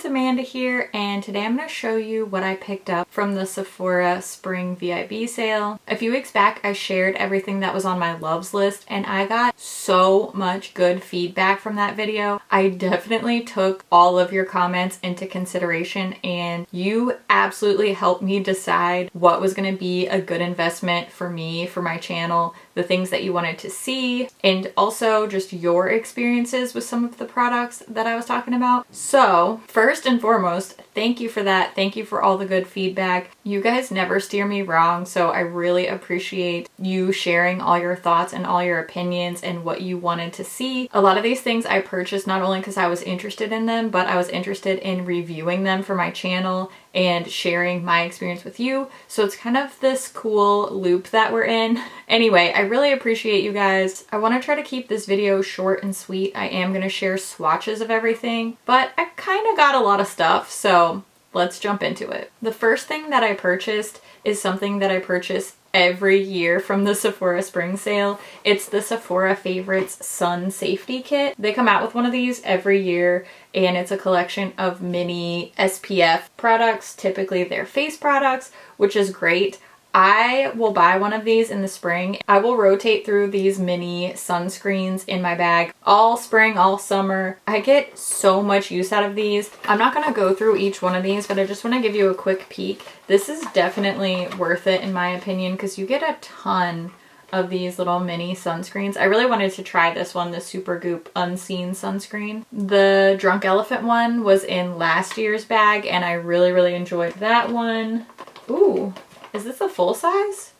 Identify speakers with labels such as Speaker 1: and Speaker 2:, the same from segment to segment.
Speaker 1: it's Amanda here, and today I'm going to show you what I picked up from the Sephora Spring VIB sale. A few weeks back I shared everything that was on my loves list and I got so much good feedback from that video. I definitely took all of your comments into consideration and you absolutely helped me decide what was going to be a good investment for me, for my channel, the things that you wanted to see, and also just your experiences with some of the products that I was talking about. So first and foremost, thank you for that. Thank you for all the good feedback. You guys never steer me wrong, so I really appreciate you sharing all your thoughts and all your opinions and what you wanted to see. A lot of these things I purchased not only because I was interested in them, but I was interested in reviewing them for my channel and sharing my experience with you. So it's kind of this cool loop that we're in. Anyway, I really appreciate you guys. I want to try to keep this video short and sweet. I am going to share swatches of everything, but I kind of got a lot of stuff, so let's jump into it. The first thing that I purchased is something that I purchase every year from the Sephora spring sale. It's the Sephora Favorites Sun Safety Kit. They come out with one of these every year and it's a collection of mini SPF products. Typically they're face products, which is great. I will buy one of these in the spring. I will rotate through these mini sunscreens in my bag all spring, all summer. I get so much use out of these. I'm not going to go through each one of these, but I just want to give you a quick peek. This is definitely worth it in my opinion because you get a ton of these little mini sunscreens. I really wanted to try this one, the Supergoop Unseen sunscreen. The Drunk Elephant one was in last year's bag and I really enjoyed that one. Ooh. Is this a full size?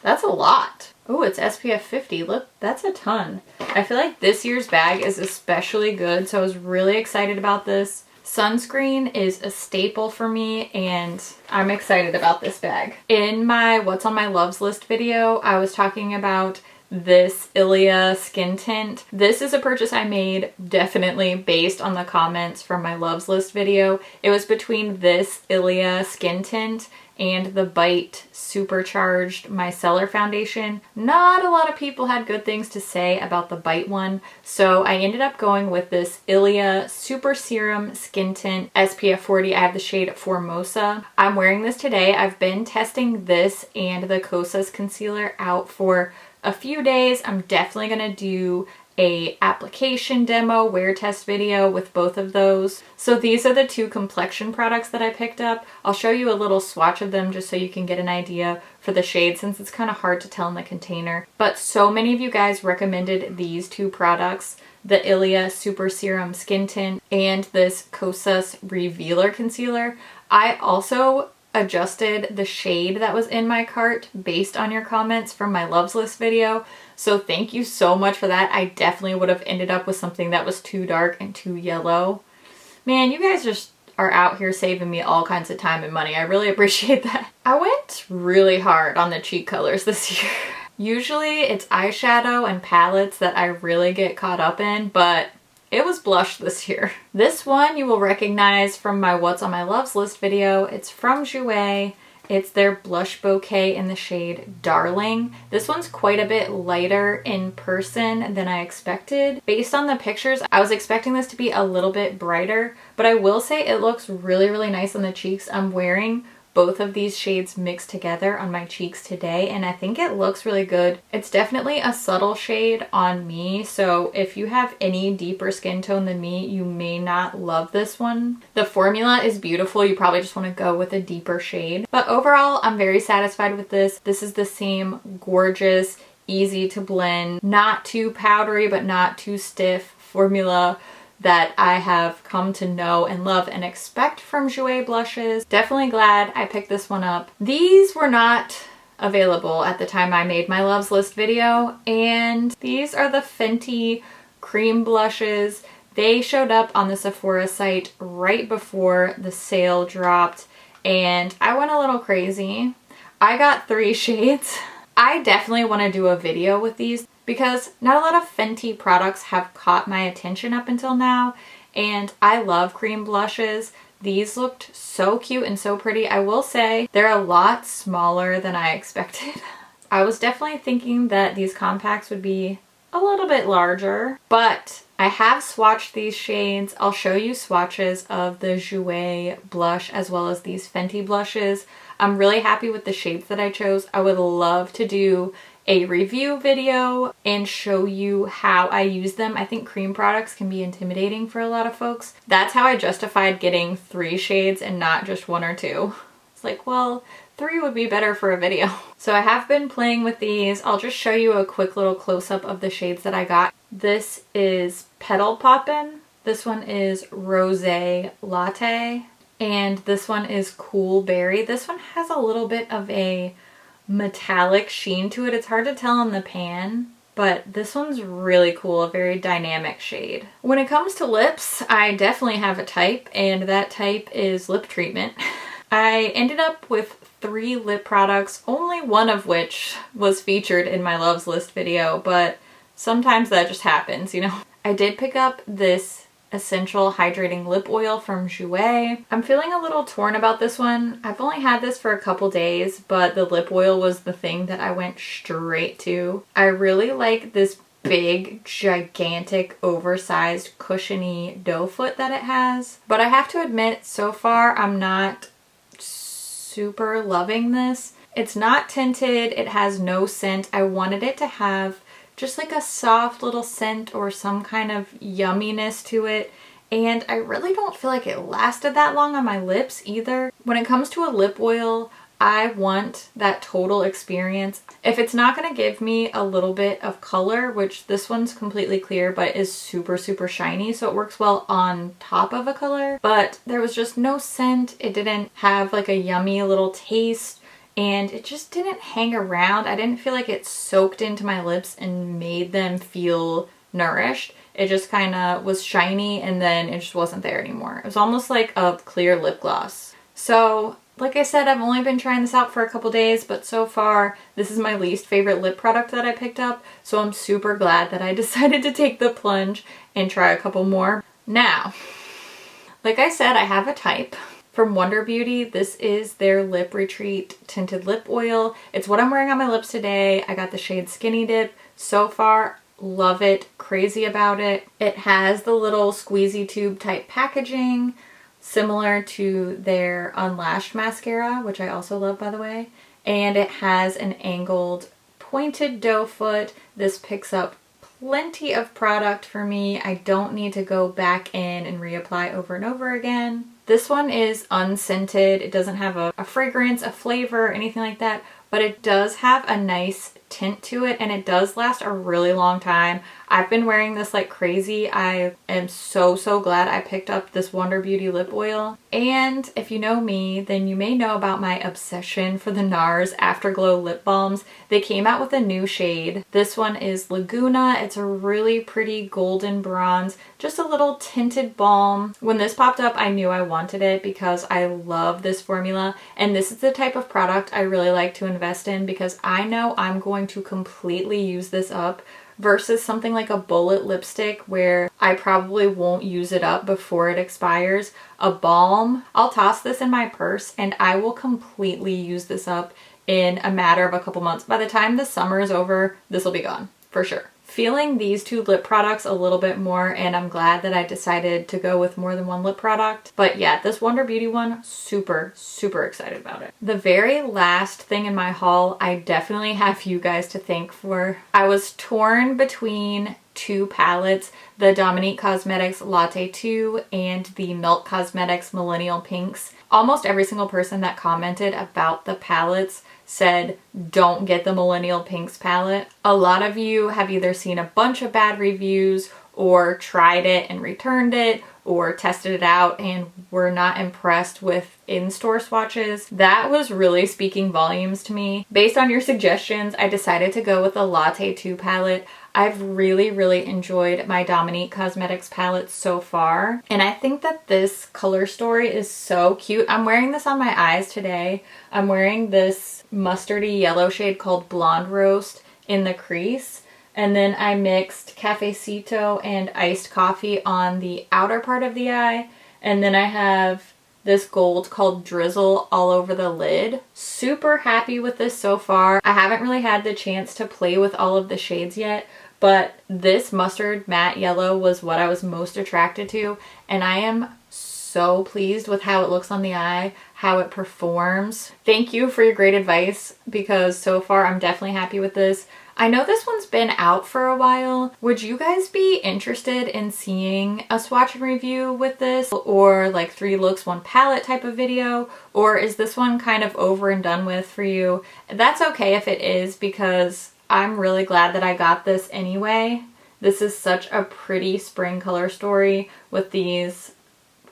Speaker 1: That's a lot. Oh, it's SPF 50. Look, that's a ton. I feel like this year's bag is especially good, so I was really excited about this. Sunscreen is a staple for me and I'm excited about this bag. In my What's on My Loves list video, I was talking about this Ilia skin tint. This is a purchase I made definitely based on the comments from my loves list video. It was between this Ilia skin tint and the Bite Supercharged Micellar Foundation. Not a lot of people had good things to say about the Bite one, so I ended up going with this Ilia Super Serum Skin Tint SPF 40. I have the shade Formosa. I'm wearing this today. I've been testing this and the Kosas concealer out for a few days. I'm definitely gonna do a application demo wear test video with both of those. So these are the two complexion products that I picked up. I'll show you a little swatch of them just so you can get an idea for the shade since it's kind of hard to tell in the container. But so many of you guys recommended these two products, the Ilia Super Serum Skin Tint and this Kosas Revealer Concealer. I also adjusted the shade that was in my cart based on your comments from my loves list video. So thank you so much for that. I definitely would have ended up with something that was too dark and too yellow. Man, you guys just are out here saving me all kinds of time and money. I really appreciate that. I went really hard on the cheek colors this year. Usually it's eyeshadow and palettes that I really get caught up in, but it was blush this year. This one you will recognize from my What's on My Loves list video. It's from Jouer. It's their blush bouquet in the shade Darling. This one's quite a bit lighter in person than I expected. Based on the pictures, I was expecting this to be a little bit brighter, but I will say it looks really nice on the cheeks. I'm wearing both of these shades mixed together on my cheeks today and I think it looks really good. It's definitely a subtle shade on me, so if you have any deeper skin tone than me, you may not love this one. The formula is beautiful. You probably just want to go with a deeper shade. But overall, I'm very satisfied with this. This is the same gorgeous, easy to blend, not too powdery but not too stiff formula that I have come to know and love and expect from Jouer blushes. Definitely glad I picked this one up. These were not available at the time I made my loves list video, and these are the Fenty cream blushes. They showed up on the Sephora site right before the sale dropped and I went a little crazy. I got 3 shades. I definitely want to do a video with these because not a lot of Fenty products have caught my attention up until now, and I love cream blushes. These looked so cute and so pretty. I will say they're a lot smaller than I expected. I was definitely thinking that these compacts would be a little bit larger, but I have swatched these shades. I'll show you swatches of the Jouer blush as well as these Fenty blushes. I'm really happy with the shades that I chose. I would love to do a review video and show you how I use them. I think cream products can be intimidating for a lot of folks. That's how I justified getting 3 shades and not just 1 or 2. It's like, well, 3 would be better for a video. So I have been playing with these. I'll just show you a quick little close-up of the shades that I got. This is Petal Poppin'. This one is Rosé Latte. And this one is Cool Berry. This one has a little bit of a metallic sheen to it. It's hard to tell in the pan, but this one's really cool, a very dynamic shade. When it comes to lips, I definitely have a type, and that type is lip treatment. I ended up with 3 lip products, only one of which was featured in my loves list video, but sometimes that just happens, you know. I did pick up this Essential Hydrating Lip Oil from Jouer. I'm feeling a little torn about this one. I've only had this for a couple days, but the lip oil was the thing that I went straight to. I really like this big, gigantic, oversized, cushiony doe foot that it has. But I have to admit, so far I'm not super loving this. It's not tinted. It has no scent. I wanted it to have just like a soft little scent or some kind of yumminess to it. And I really don't feel like it lasted that long on my lips either. When it comes to a lip oil, I want that total experience. If it's not going to give me a little bit of color, which this one's completely clear but is super, super shiny, so it works well on top of a color. But there was just no scent. It didn't have like a yummy little taste. And it just didn't hang around. I didn't feel like it soaked into my lips and made them feel nourished. It just kind of was shiny and then it just wasn't there anymore. It was almost like a clear lip gloss. So, like I said, I've only been trying this out for a couple days, but so far this is my least favorite lip product that I picked up. So I'm super glad that I decided to take the plunge and try a couple more. Now, like I said, I have a type. From Wonder Beauty, this is their Lip Retreat Tinted Lip Oil. It's what I'm wearing on my lips today. I got the shade Skinny Dip. So far, love it, crazy about it. It has the little squeezy tube type packaging, similar to their Unlashed mascara, which I also love, by the way. And it has an angled pointed doe foot. This picks up plenty of product for me. I don't need to go back in and reapply over and over again. This one is unscented. It doesn't have a fragrance, a flavor, anything like that, but it does have a nice tint to it and it does last a really long time. I've been wearing this like crazy. I am so glad I picked up this Wonder Beauty lip oil. And if you know me, then you may know about my obsession for the NARS Afterglow lip balms. They came out with a new shade. This one is Laguna. It's a really pretty golden bronze, just a little tinted balm. When this popped up, I knew I wanted it because I love this formula. And this is the type of product I really like to invest in because I know I'm going to completely use this up versus something like a bullet lipstick where I probably won't use it up before it expires. A balm, I'll toss this in my purse and I will completely use this up in a matter of a couple months. By the time the summer is over, this will be gone for sure. Feeling these 2 lip products a little bit more, and I'm glad that I decided to go with more than 1 lip product. But yeah, this Wonder Beauty one, super excited about it. The very last thing in my haul, I definitely have you guys to thank for. I was torn between 2 palettes, the Dominique Cosmetics Latte 2 and the Milk Cosmetics Millennial Pinks. Almost every single person that commented about the palettes said don't get the Millennial Pinks palette. A lot of you have either seen a bunch of bad reviews or tried it and returned it or tested it out and were not impressed with in-store swatches. That was really speaking volumes to me. Based on your suggestions, I decided to go with the Latte 2 palette. I've really enjoyed my Dominique Cosmetics palette so far. And I think that this color story is so cute. I'm wearing this on my eyes today. I'm wearing this mustardy yellow shade called Blonde Roast in the crease. And then I mixed Cafecito and iced coffee on the outer part of the eye. And then I have this gold called Drizzle all over the lid. Super happy with this so far. I haven't really had the chance to play with all of the shades yet, but this mustard matte yellow was what I was most attracted to, and I am so pleased with how it looks on the eye, how it performs. Thank you for your great advice, because so far I'm definitely happy with this. I know this one's been out for a while. Would you guys be interested in seeing a swatch and review with this, or like 3 looks, 1 palette type of video? Or is this one kind of over and done with for you? That's okay if it is, because I'm really glad that I got this anyway. This is such a pretty spring color story with these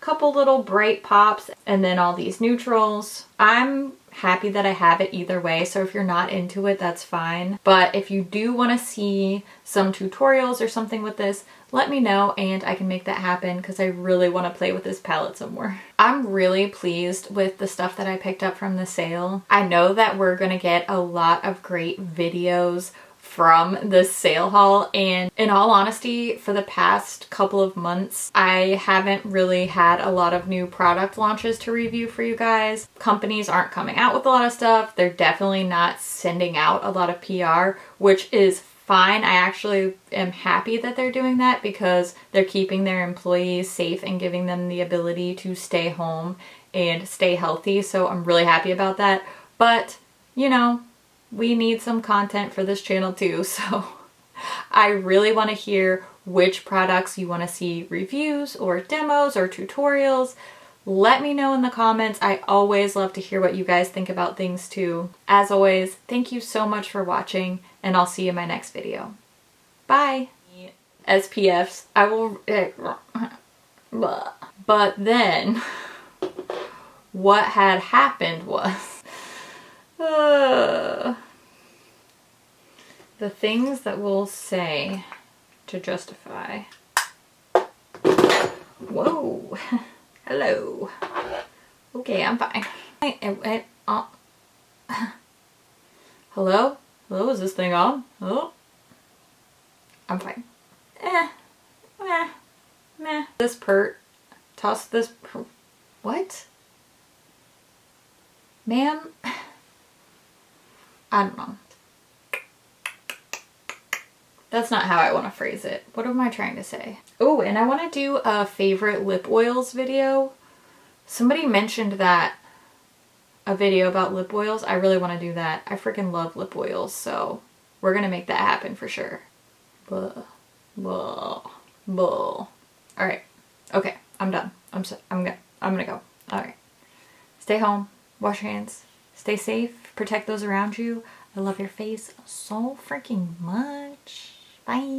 Speaker 1: couple little bright pops and then all these neutrals. I'm happy that I have it either way, so if you're not into it, that's fine. But if you do want to see some tutorials or something with this, let me know and I can make that happen, because I really want to play with this palette some more. I'm really pleased with the stuff that I picked up from the sale. I know that we're gonna get a lot of great videos from this sale haul, and in all honesty, for the past couple of months I haven't really had a lot of new product launches to review for you guys. Companies aren't coming out with a lot of stuff. They're definitely not sending out a lot of PR, which is fine. I actually am happy that they're doing that, because they're keeping their employees safe and giving them the ability to stay home and stay healthy, so I'm really happy about that. But you know, we need some content for this channel too, so I really want to hear which products you want to see reviews or demos or tutorials. Let me know in the comments. I always love to hear what you guys think about things too. As always, thank you so much for watching, and I'll see you in my next video. Bye! SPFs, I will... But then, what had happened was... the things that we'll say to justify. Whoa. Hello. Okay, I'm fine. Hello? Hello, is this thing on? Hello? I'm fine. Meh. This pert. Toss this. What? Ma'am? I don't know. That's not how I want to phrase it. What am I trying to say? Oh, and I want to do a favorite lip oils video. Somebody mentioned that, a video about lip oils. I really want to do that. I freaking love lip oils, so we're gonna make that happen for sure. Blah, blah, blah. All right. Okay, I'm done. I'm gonna go. All right. Stay home. Wash your hands. Stay safe. Protect those around you. I love your face so freaking much. Bye.